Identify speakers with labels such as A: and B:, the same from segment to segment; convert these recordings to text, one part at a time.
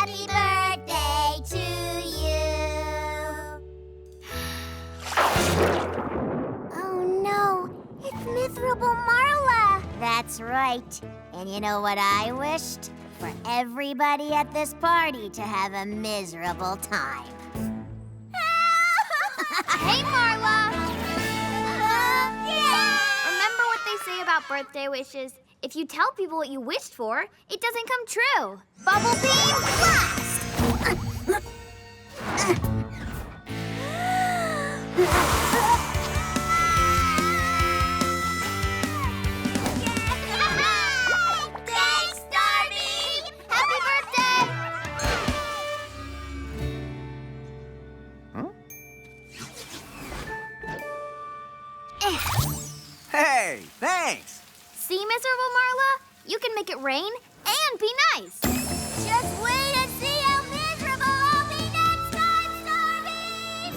A: Happy birthday to you. Oh no, it's miserable Marla. That's right. And you know what I wished? For everybody at this party to have a miserable time.
B: Hey, Marla!
A: Yeah!
B: Remember what they say about birthday wishes? If you tell people what you wished for, it doesn't come true. Bubble beam blast!
A: Thanks, Starbeam! Happy birthday!
C: Hey, thanks.
B: See, miserable Marla? You can make it rain and be nice.
A: Just wait and see how miserable I'll be next time, Starbeam!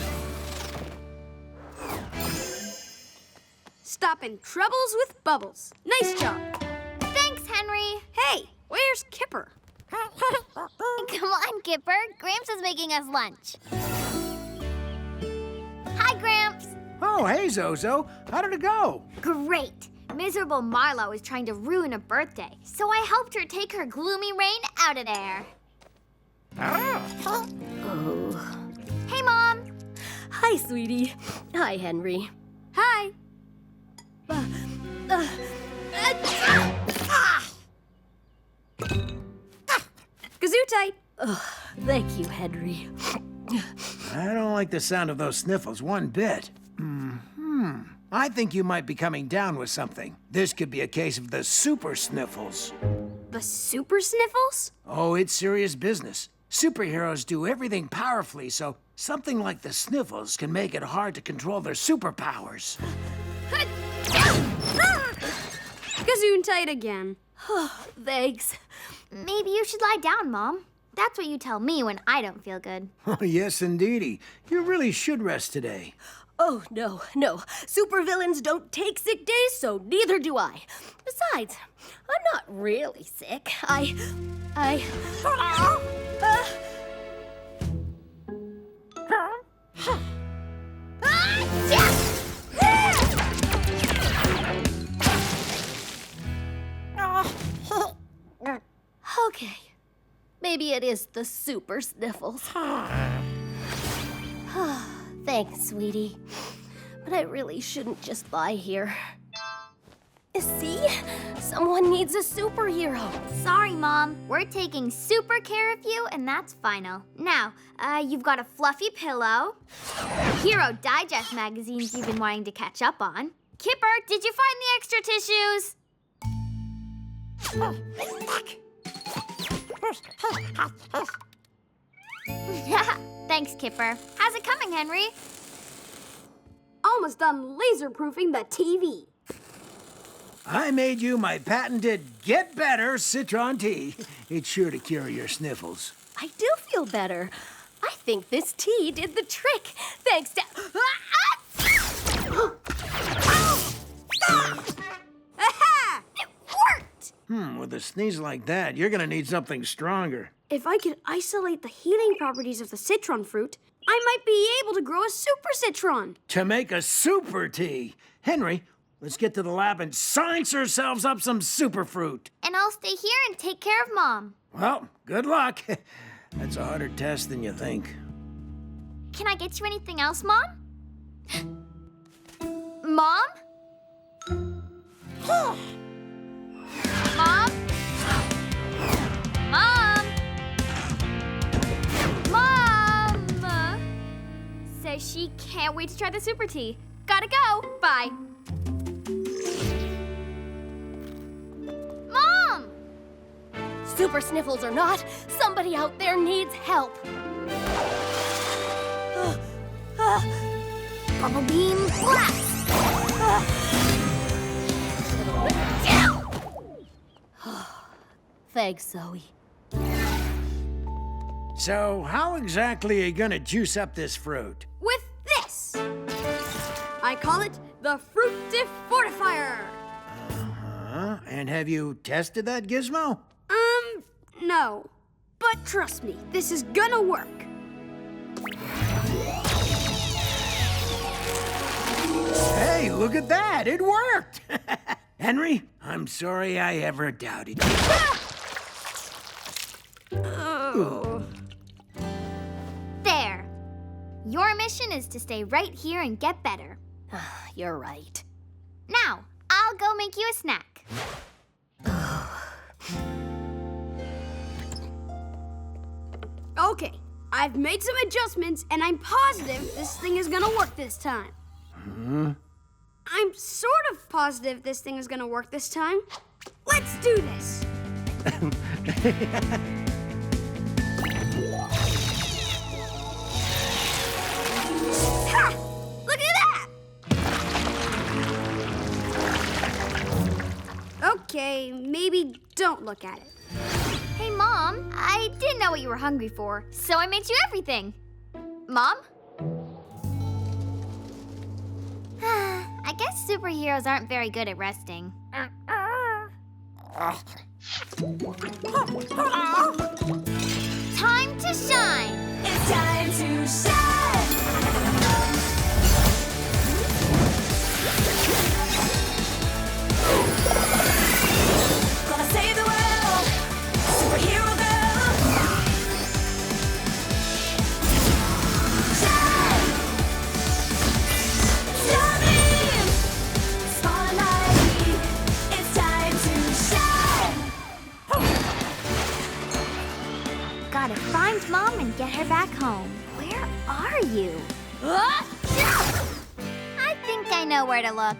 D: Stopping troubles with bubbles. Nice job.
B: Thanks, Henry.
D: Hey, where's Kipper?
B: Come on, Kipper. Gramps is making us lunch. Hi, Gramps.
E: Oh, hey, Zozo. How did it go?
B: Great. Miserable Marla was trying to ruin a birthday, so I helped her take her gloomy rain out of there.
F: Oh.
B: Hey, Mom.
F: Hi, sweetie. Hi, Henry.
D: Hi. Gesundheit.
F: Oh, thank you, Henry.
E: I don't like the sound of those sniffles one bit. I think you might be coming down with something. This could be a case of the super sniffles.
D: The super sniffles?
E: Oh, it's serious business. Superheroes do everything powerfully, so something like the sniffles can make it hard to control their superpowers.
D: Gesundheit again.
F: Thanks.
B: Maybe you should lie down, Mom. That's what you tell me when I don't feel good.
E: Oh, yes, indeedy. You really should rest today.
F: Oh, no. Supervillains don't take sick days, so neither do I. Besides, I'm not really sick. Okay. Maybe it is the super sniffles. Thanks, sweetie. But I really shouldn't just lie here. See? Someone needs a superhero.
B: Sorry, Mom. We're taking super care of you, and that's final. Now, you've got a fluffy pillow, Hero Digest magazines you've been wanting to catch up on. Kipper, did you find the extra tissues? Thanks, Kipper. How's it coming, Henry?
D: Almost done laser-proofing the TV.
E: I made you my patented Get Better Citron tea. It's sure to cure your sniffles.
F: I do feel better. I think this tea did the trick. Thanks to...
D: Aha!
B: It worked!
E: With a sneeze like that, you're gonna need something stronger.
D: If I could isolate the healing properties of the citron fruit, I might be able to grow a super citron.
E: To make a super tea. Henry, let's get to the lab and science ourselves up some super fruit.
B: And I'll stay here and take care of Mom.
E: Well, good luck. That's a harder test than you think.
B: Can I get you anything else, Mom? Mom? Mom? Mom? Mom! Says she can't wait to try the super tea. Gotta go. Bye. Mom!
F: Super sniffles or not, somebody out there needs help.
B: Bubble beam blast!
F: Thanks, Zoe.
E: So, how exactly are you gonna juice up this fruit?
D: With this! I call it the Fruitif-Fortifier.
E: And have you tested that gizmo?
D: No. But trust me, this is gonna work.
E: Hey, look at that! It worked! Henry, I'm sorry I ever doubted you.
D: Oh.
B: There. Your mission is to stay right here and get better.
F: You're right.
B: Now, I'll go make you a snack.
D: Okay, I've made some adjustments, and I'm positive this thing is gonna work this time. I'm sort of positive this thing is gonna work this time. Let's do this! Ha! Look at that! Okay, maybe don't look at it.
B: Hey, Mom, I didn't know what you were hungry for, so I made you everything. Mom? I guess superheroes aren't very good at resting. Time to shine!
G: It's time to shine! Gonna save the world! Superhero girl! Shine! Starbeam! Spotlight! It's time to shine!
B: Gotta find Mom and get her back home. Where are you? I think I know where to look.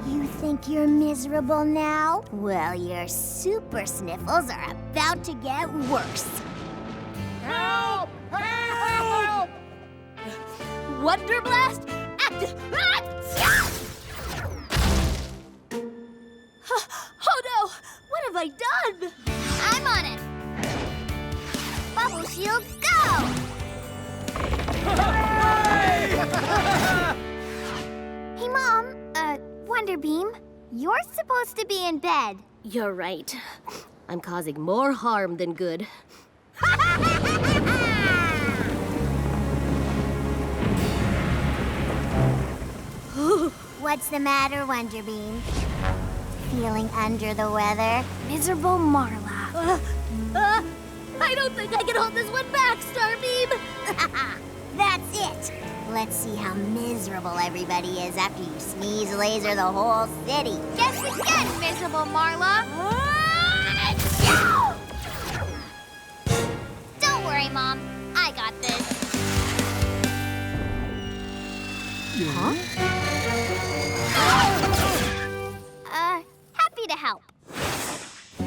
A: You think you're miserable now? Well, your super sniffles are about to get worse.
E: Help! Help!
F: Wonder Blast, active! Oh no! What have I done?
B: I'm on it. Bubble shield, go! Hey, Mom. Wonderbeam, you're supposed to be in bed.
F: You're right. I'm causing more harm than good.
A: What's the matter, Wonderbeam? Feeling under the weather?
B: Miserable Marla.
F: I don't think I can hold this one back, Starbeam!
A: That's it! Let's see how miserable everybody is after you sneeze laser the whole city.
B: Guess again, miserable Marla. Don't worry, Mom. I got this. Happy to help.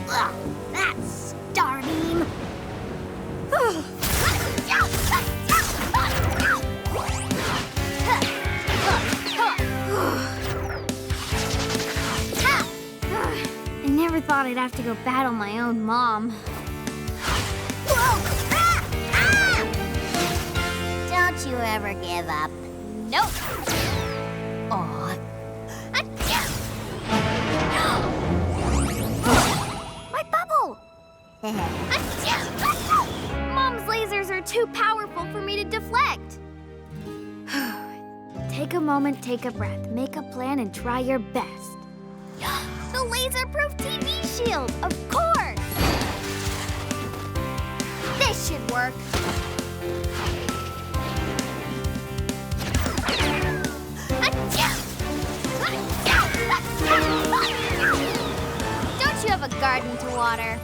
A: Ugh, that's Starbeam.
B: I never thought I'd have to go battle my own mom.
A: Whoa! Don't you ever give up.
B: Nope.
A: Aw.
B: My bubble! Mom's lasers are too powerful for me to deflect. Take a moment, take a breath, make a plan, and try your best. The laser-proof TV shield, of course! This should work. Don't you have a garden to water?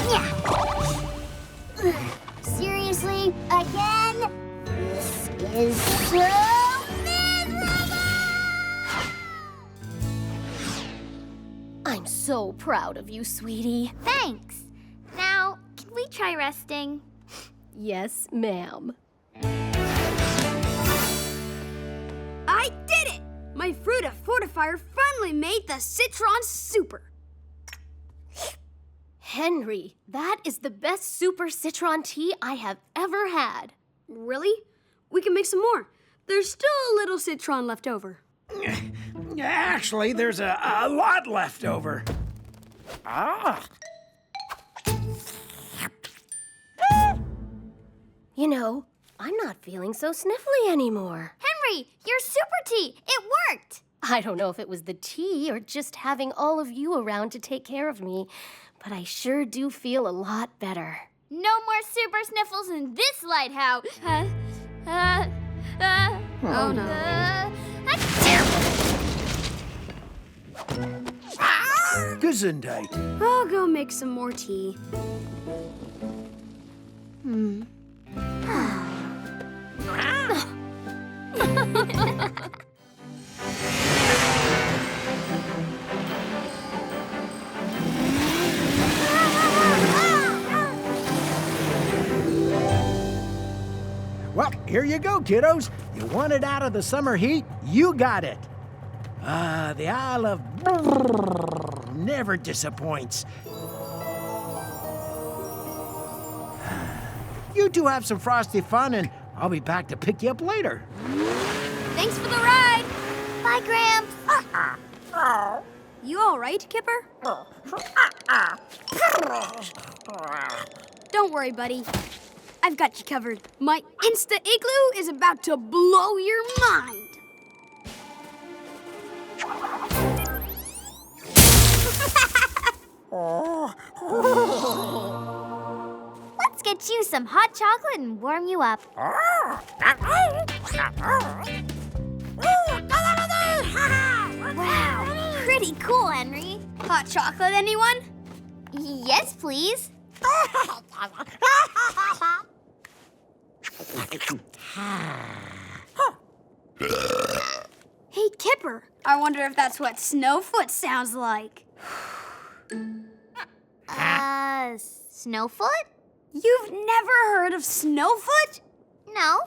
A: Yeah. Seriously? Again? This is so miserable!
F: I'm so proud of you, sweetie.
B: Thanks. Now, can we try resting?
F: Yes, ma'am.
D: I did it! My Fruta Fortifier finally made the Citron Super.
F: Henry, that is the best super citron tea I have ever had.
D: Really? We can make some more. There's still a little citron left over.
E: Actually, there's a lot left over.
F: know, I'm not feeling so sniffly anymore.
B: Henry, your super tea, it worked.
F: I don't know if it was the tea or just having all of you around to take care of me, but I sure do feel a lot better.
B: No more super sniffles in this lighthouse.
D: Oh no.
E: Gesundheit.
D: I'll go make some more tea.
E: Well, here you go, kiddos. You wanted out of the summer heat? You got it. The Isle of Brrr never disappoints. You two have some frosty fun, and I'll be back to pick you up later.
B: Thanks for the ride.
A: Bye, Gramps.
D: You all right, Kipper? Don't worry, buddy. I've got you covered. My Insta-Igloo is about to blow your mind.
B: Let's get you some hot chocolate and warm you up. Wow, pretty cool, Henry.
D: Hot chocolate, anyone?
B: Yes, please.
D: Hey, Kipper. I wonder if that's what Snowfoot sounds like.
B: Snowfoot?
D: You've never heard of Snowfoot?
B: No.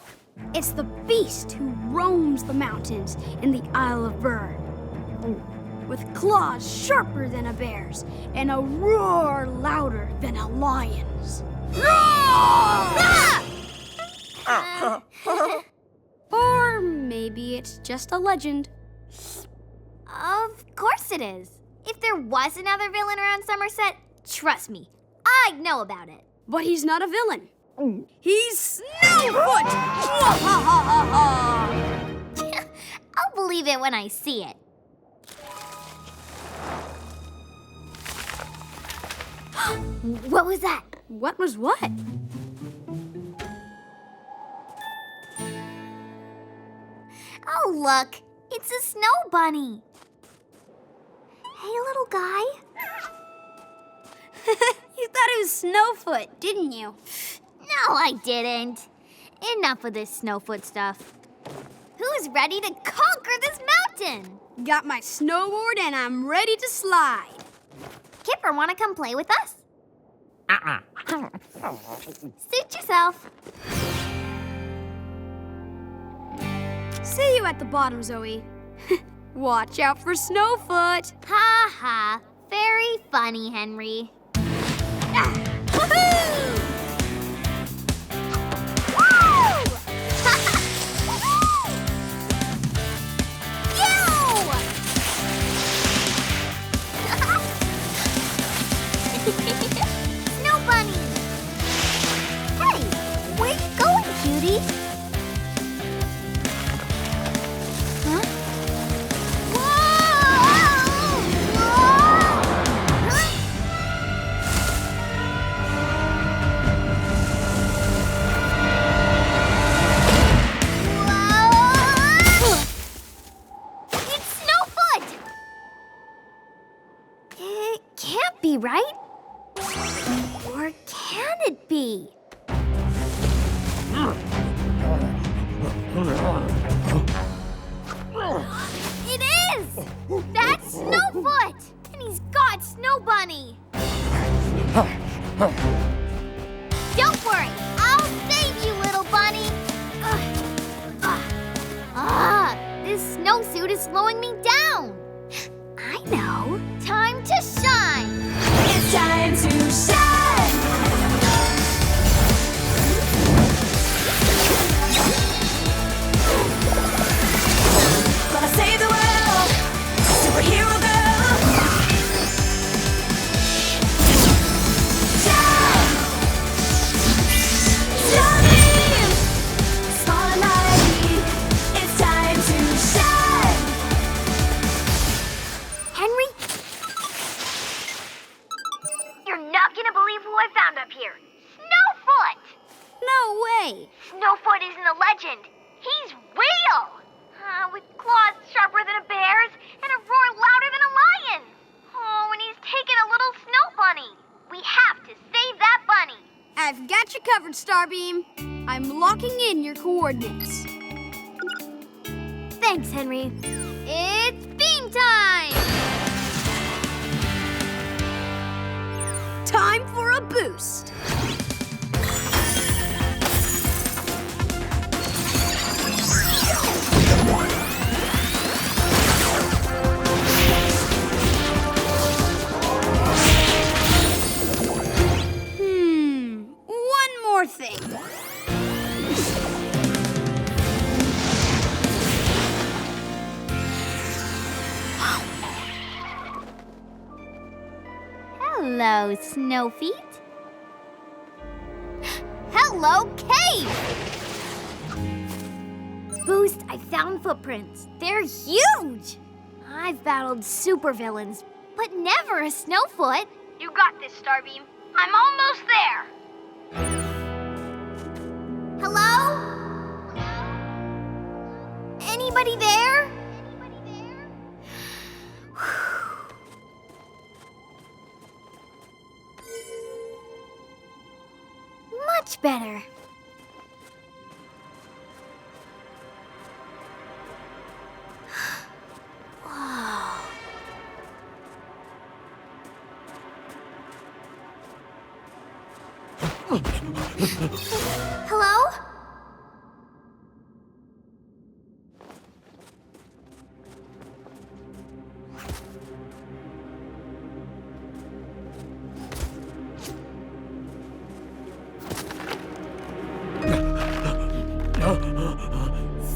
D: It's the beast who roams the mountains in the Isle of Brrr. With claws sharper than a bear's and a roar louder than a lion's. Or maybe it's just a legend.
B: Of course it is. If there was another villain around Somerset, trust me, I'd know about it.
D: But he's not a villain. He's Snowfoot!
B: I'll believe it when I see it. What was that?
D: What was what?
B: Oh, look. It's a snow bunny. Hey, little guy.
D: You thought it was Snowfoot, didn't you?
B: No, I didn't. Enough of this Snowfoot stuff. Who's ready to conquer this mountain?
D: Got my snowboard and I'm ready to slide.
B: Kipper, want to come play with us? Suit yourself.
D: See you at the bottom, Zoe. Watch out for Snowfoot.
B: Ha ha. Very funny, Henry.
D: Woohoo!
B: Snow bunny! Hey, where you going, cutie? Huh? Whoa! It's Snowfoot! It can't be, right? Or can it be? It is! That's Snowfoot! And he's got Snow Bunny! Don't worry, I'll save you, little bunny! This snowsuit is slowing me down! I know! Time to shine!
G: It's time to shine. Gonna save the world. Superhero girl. Shine. Starbeam.
B: not gonna believe who I found up here. Snowfoot!
D: No way!
B: Snowfoot isn't a legend. He's real! With claws sharper than a bear's and a roar louder than a lion. Oh, and he's taken a little snow bunny. We have to save that bunny.
D: I've got you covered, Starbeam. I'm locking in your coordinates.
B: Thanks, Henry. It's beam time!
D: Time for a boost. One more thing.
B: Hello, Snowfeet. Hello, Cave! Boost, I found footprints. They're huge! I've battled supervillains, but never a Snowfoot. You got this, Starbeam. I'm almost there. Hello? Anybody there? Much better. Whoa. Hello?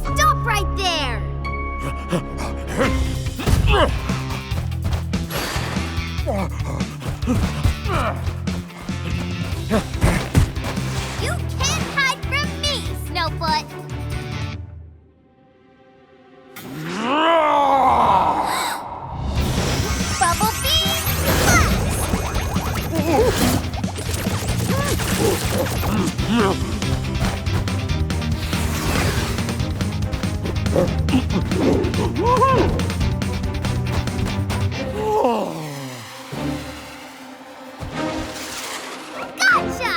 B: Stop right there! You can't hide from me, Snowfoot! Bubble Beam Gotcha!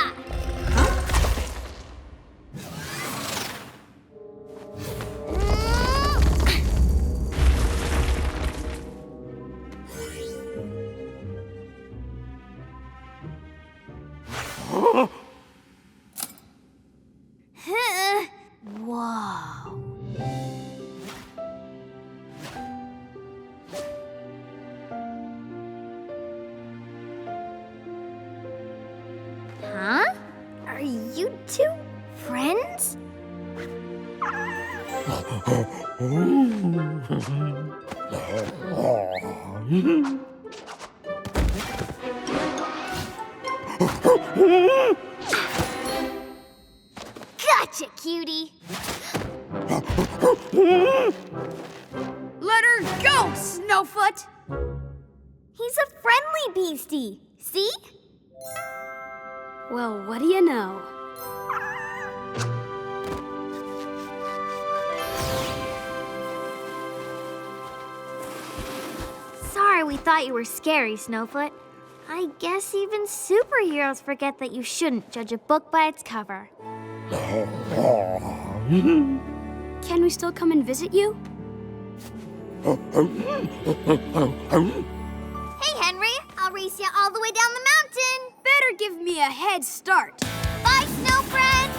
B: Whoa. Huh? Are you two friends? Gotcha, cutie.
D: Let her go, Snowfoot.
B: He's a friendly beastie. See?
D: Well, what do you know?
B: Sorry we thought you were scary, Snowfoot. I guess even superheroes forget that you shouldn't judge a book by its cover.
D: Can we still come and visit you?
B: Hey, Henry, I'll race you all the way down the mountain.
D: Better give me a head start.
B: Bye, snow friends.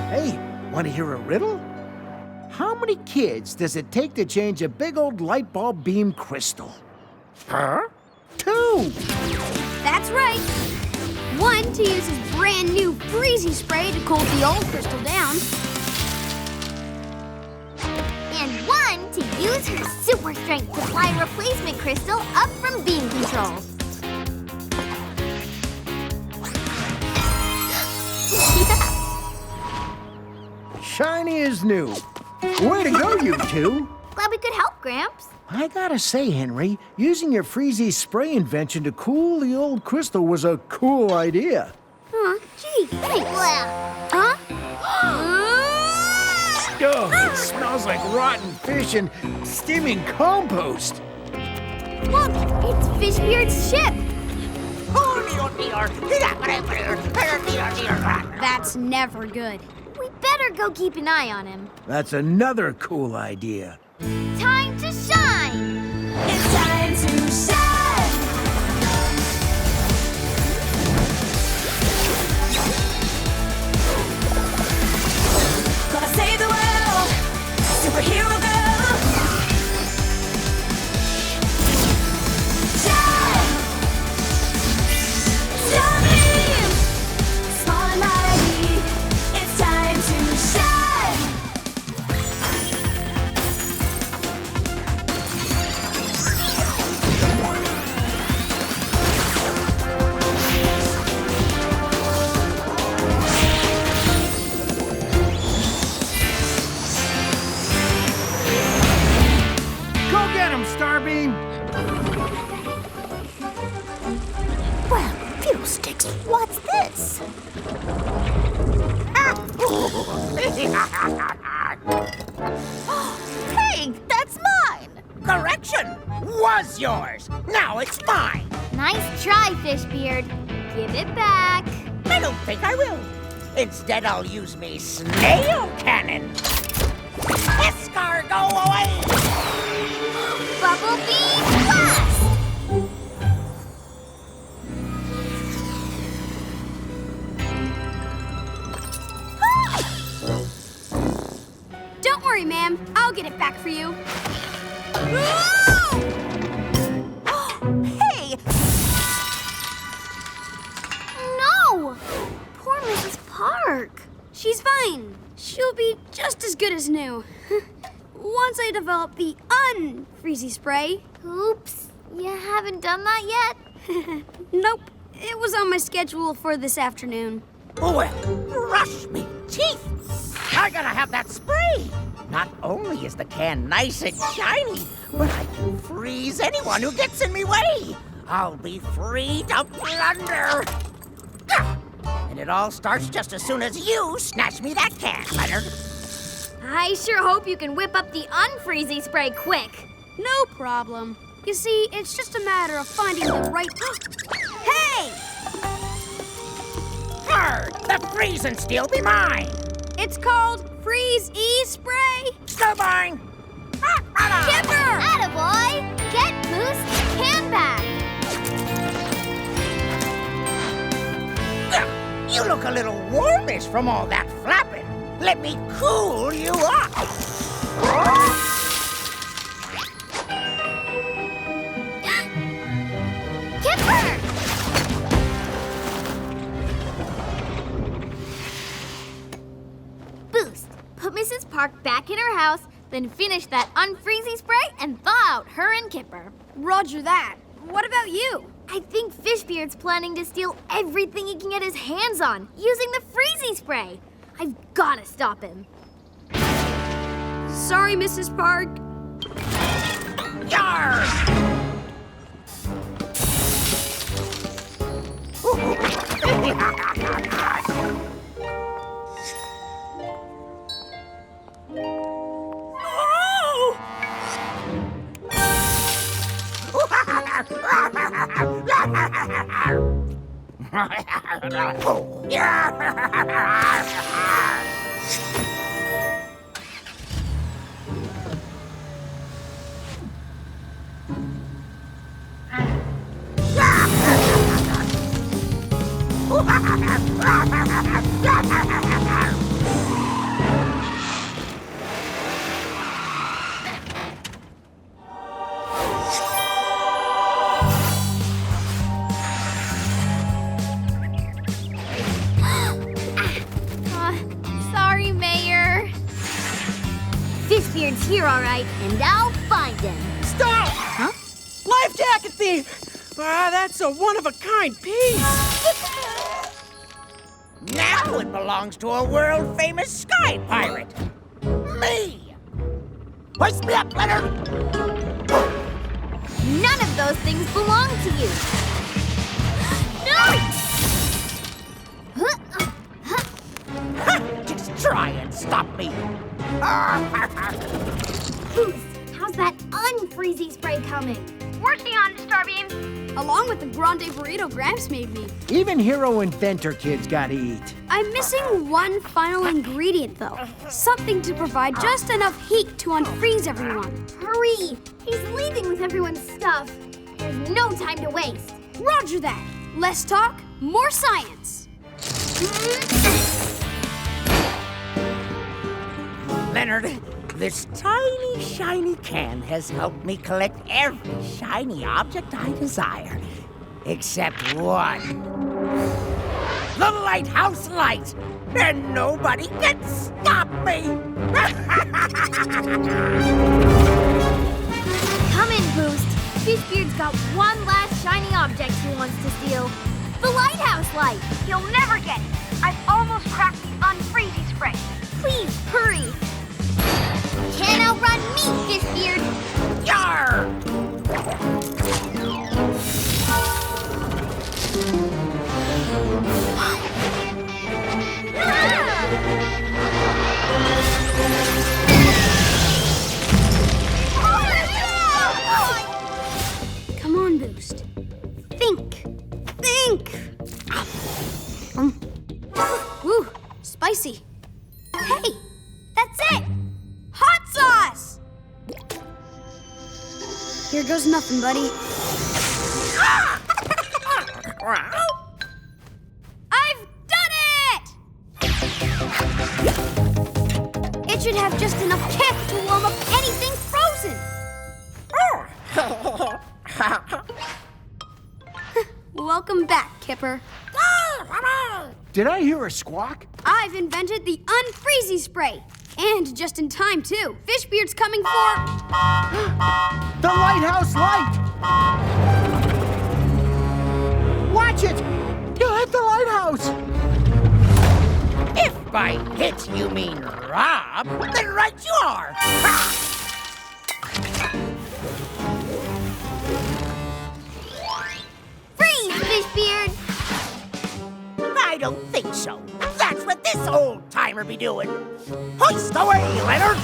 E: Hey, want to hear a riddle? How many kids does it take to change a big old light bulb beam crystal? Huh? 2!
D: That's right. 1 to use his brand new freezy spray to cool the old crystal down.
B: use her super strength to fly a replacement crystal up from beam control.
E: Shiny as new. Way to go, you two.
B: Glad we could help, Gramps.
E: I gotta say, Henry, using your Freezy spray invention to cool the old crystal was a cool idea.
D: Huh? Gee, thanks. Huh?
E: Oh, it smells like rotten fish and steaming compost.
B: Look, it's Fishbeard's ship.
D: That's never good.
B: We better go keep an eye on him.
E: That's another cool idea.
B: Time to shine!
G: It's time to shine. Gonna save the world. Superhero girl. Shine. Starbeam. Small and mighty. It's time to shine.
E: Go get him, Starbeam!
A: Well, Fiddlesticks, what's this? Hey, that's mine!
C: Correction! Was yours. Now it's mine.
B: Nice try, Fishbeard. Give it back.
C: I don't think I will. Instead, I'll use me snail cannon. Escargot away!
B: Bubble Beam Blast!
D: Don't worry, ma'am. I'll get it back for you.
A: Hey!
B: No! Poor Mrs. Park.
D: She's fine. She'll be just as good as new. Once I develop the unfreezy spray.
B: Oops. You haven't done that yet?
D: Nope. It was on my schedule for this afternoon.
C: Well, brush me teeth. I gotta have that spray. Not only is the can nice and shiny, but I can freeze anyone who gets in me way. I'll be free to plunder. Ah! And it all starts just as soon as you snatch me that can, Leonard.
B: I sure hope you can whip up the unfreezy spray quick.
D: No problem. You see, it's just a matter of finding the right... Hey!
C: Hard! The freeze and steel be mine.
D: It's called Freeze E Spray.
C: Still mine.
B: Kipper! Attaboy! Get Boost can back!
C: You look a little warmish from all that flapping. Let me cool you off.
B: Kipper! Boost. Put Mrs. Park back in her house, then finish that unfreezy spray and thaw out her and Kipper.
D: Roger that. What about you?
B: I think Fishbeard's planning to steal everything he can get his hands on using the freezy spray. I've gotta stop him.
D: Sorry, Mrs. Park.
C: Yarr!
B: Sorry, May. Fishbeard's here, all right, and I'll find him.
H: Stop!
B: Huh?
H: Life jacket thief! Ah, that's a one-of-a-kind piece!
C: Now it belongs to a world-famous sky pirate. Me! Hoist me up, Leonard!
B: None of those things belong to you. No!
C: Just try and stop me.
B: Boost, how's that unfreezy spray coming?
D: Working on it, Starbeam. Along with the grande burrito Gramps made me.
E: Even Hero Inventor kids gotta eat.
D: I'm missing one final ingredient, though. Something to provide just enough heat to unfreeze everyone.
B: Hurry! He's leaving with everyone's stuff. There's no time to waste.
D: Roger that. Less talk, more science.
C: Leonard, this tiny, shiny can has helped me collect every shiny object I desire. Except one. The lighthouse light! And nobody can stop me!
B: Come in, Boost. Fishbeard's got one last shiny object he wants to steal. The lighthouse light.
D: You'll never get it. I've almost cracked the unfreezy spray.
B: Please, hurry. Can't outrun me, Fishbeard.
C: Yar!
D: Come on, Boost. Think. Woo, spicy. Hey, that's it. Hot sauce. Here goes nothing, buddy. I've done it! It should have just enough kick to warm up anything frozen. Welcome back, Kipper.
E: Did I hear a squawk?
D: I've invented the unfreezy spray. And just in time, too. Fishbeard's coming for...
E: The lighthouse light! Watch it! You'll hit the lighthouse!
C: If by hit you mean rob, then right you are! Ha!
B: Freeze, Fishbeard.
C: I don't think so. That's what this old-timer be doing. Hoist away, Leonard!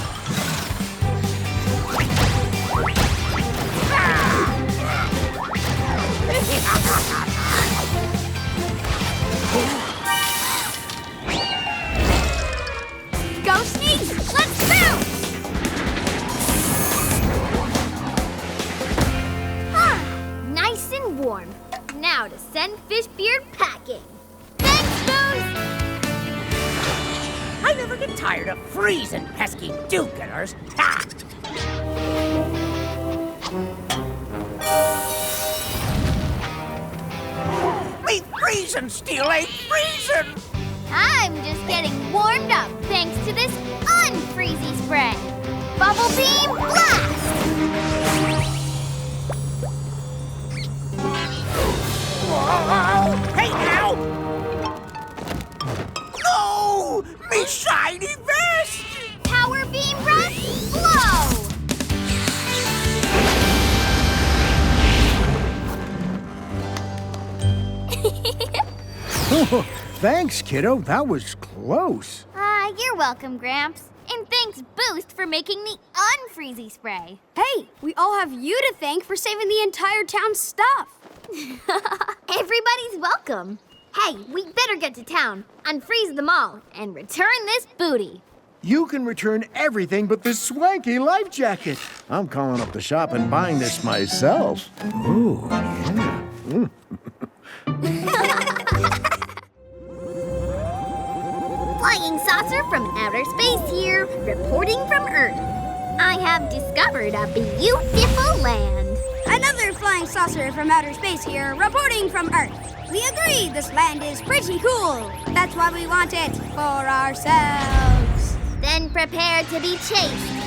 B: Go, Sneak! Let's bounce! Nice and warm. Now to send Fishbeard packing. Thanks, Boost!
C: I never get tired of freezing pesky do-gooders. Ha! Me freezing still ain't freezing!
B: I'm just getting warmed up thanks to this unfreezy spray. Bubble Beam Blast!
C: Whoa! Hey now! No! Me shiny vest!
B: Power Beam Rush, blow!
E: Thanks, kiddo. That was close.
B: You're welcome, Gramps. And thanks, Boost, for making the unfreezy spray.
D: Hey, we all have you to thank for saving the entire town's stuff.
B: Everybody's welcome. Hey, we better get to town, unfreeze them all, and return this booty.
E: You can return everything but this swanky life jacket. I'm calling up the shop and buying this myself. Ooh, yeah.
B: Flying saucer from outer space here, reporting from Earth. I have discovered a beautiful land.
D: Another flying saucer from outer space here, reporting from Earth. We agree this land is pretty cool. That's why we want it for ourselves.
B: Then prepare to be chased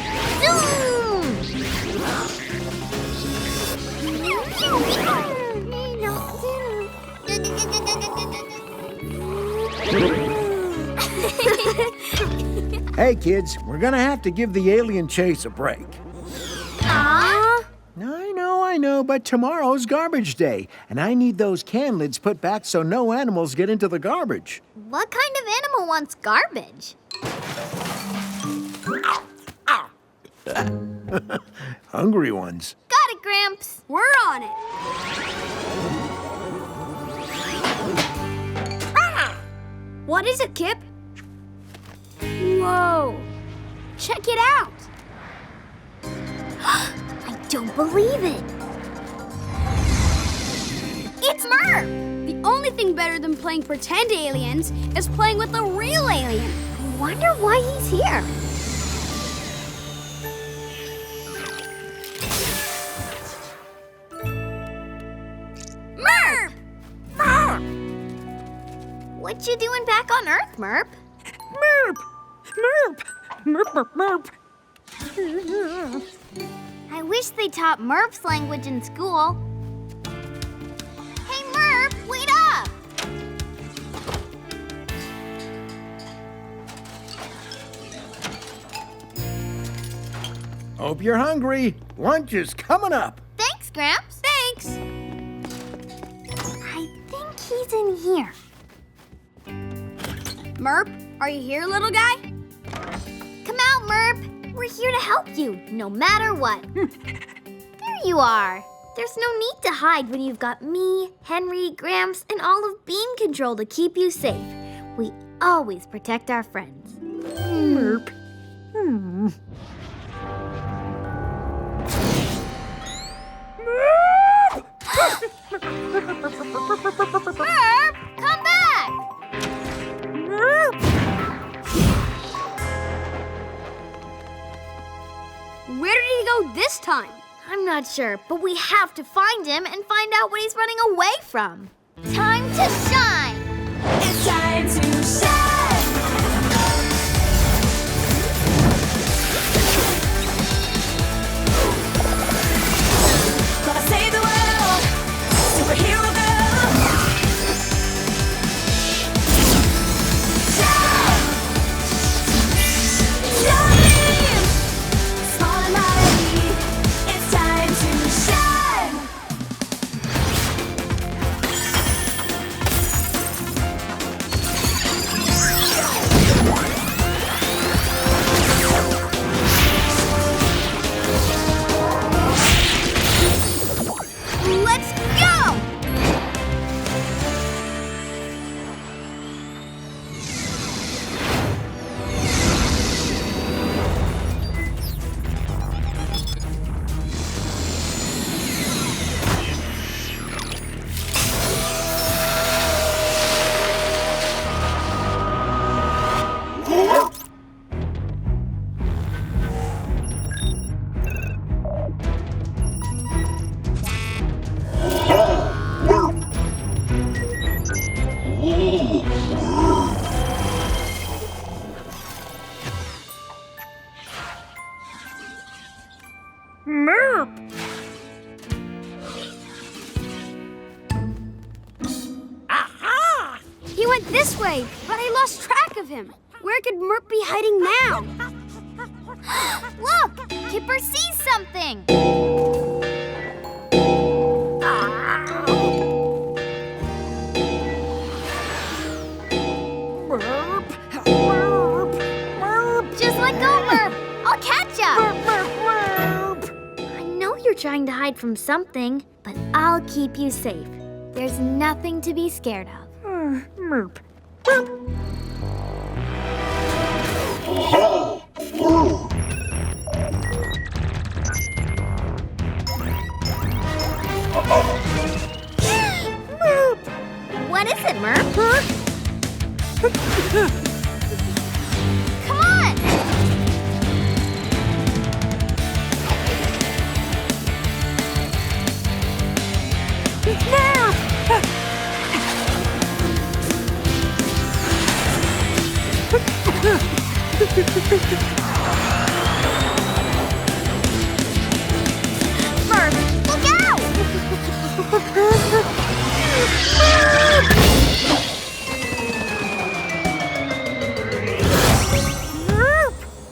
E: Hey, kids, we're gonna have to give the alien chase a break. I know, but tomorrow's garbage day, and I need those can lids put back so no animals get into the garbage.
B: What kind of animal wants garbage?
E: Hungry ones.
B: Got it, Gramps.
D: We're on it. What is it, Kip? Whoa! Check it out!
B: I don't believe it. It's Merp!
D: The only thing better than playing pretend aliens is playing with a real alien.
B: I wonder why he's here. Merp! What you doing back on Earth, Merp?
H: Merp.
B: I wish they taught Merp's language in school. Hey, Merp, wait up!
E: Hope you're hungry. Lunch is coming up.
B: Thanks, Gramps. Thanks. I think he's in here.
D: Merp, are you here, little guy?
B: Come out, Merp. We're here to help you, no matter what. There you are. There's no need to hide when you've got me, Henry, Gramps, and all of Beam Control to keep you safe. We always protect our friends.
H: Merp.
B: Merp, come back!
D: Where did he go this time?
B: I'm not sure, but we have to find him and find out what he's running away from. Time to shine!
G: It's time to shine. Gonna save the world. Superhero girl. Shine. Starbeam. Small and mighty. It's time to shine.
B: Let's go!
D: He went this way, but I lost track of him. Where could Merp be hiding now?
B: Look! Kipper sees something! Just let go, Merp! I'll catch ya! I know you're trying to hide from something, but I'll keep you safe. There's nothing to be scared of.
H: Merp.
B: What is it, Merp? Come on!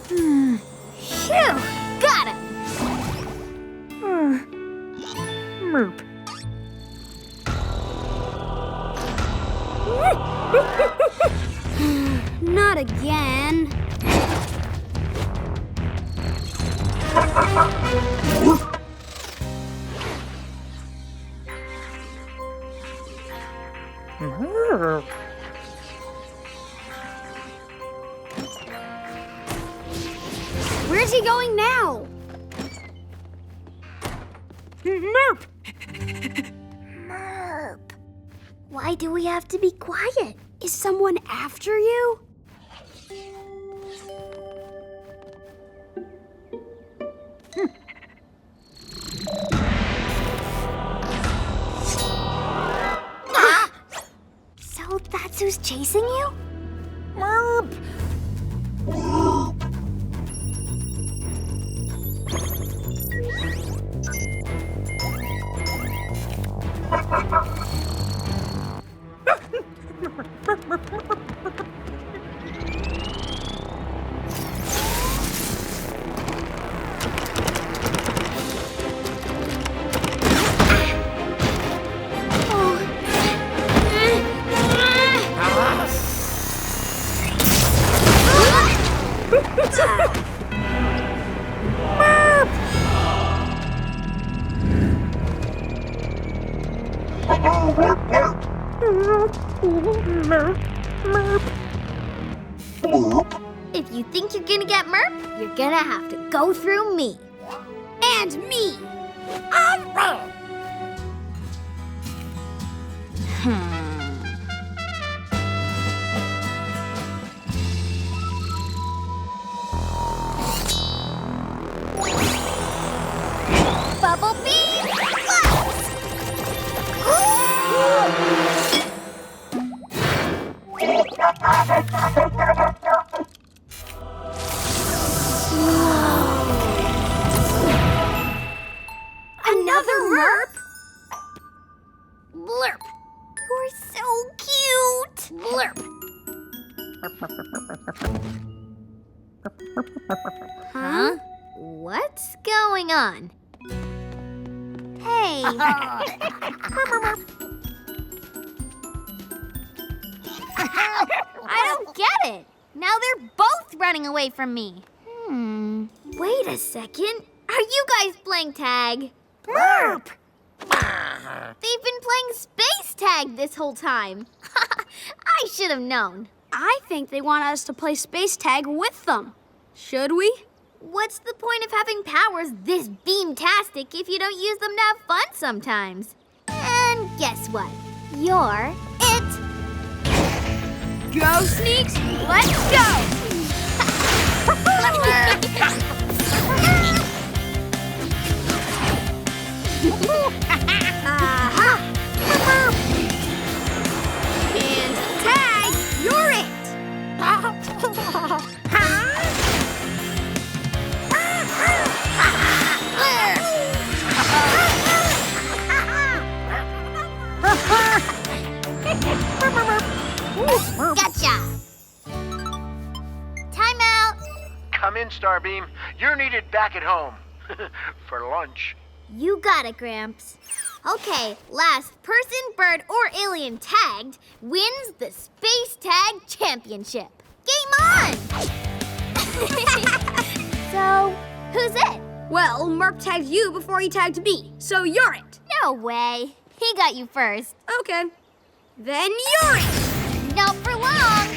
B: Phew! Got him!
D: Merp. Not again. Where's he going now? Merp!
A: Merp. Why do we have to be quiet?
D: Is someone after you?
A: So that's who's chasing you?
C: Merp!
B: If you think you're gonna get Merp, you're gonna have to go through me.
D: And me!
B: Bubble Beam!
D: Another merp?
B: Blurp! You're so cute! Blurp! Huh? What's going on? Hey! I don't get it! Now they're both running away from me. Wait a second. Are you guys playing tag?
C: Merp!
B: They've been playing space tag this whole time. I should have known.
D: I think they want us to play space tag with them. Should we?
B: What's the point of having powers this beam-tastic if you don't use them to have fun sometimes? And guess what? You're it!
D: Go, Sneaks! Let's go! Aha! And tag, you're it!
B: Gotcha! Time out!
I: Come in, Starbeam. You're needed back at home. For lunch.
B: You got it, Gramps. Okay, last person, bird, or alien tagged wins the Space Tag Championship. Game on! So, who's it?
D: Well, Merp tagged you before he tagged me, so you're it.
B: No way. He got you first.
D: Okay. Then you're it!
B: Not for long.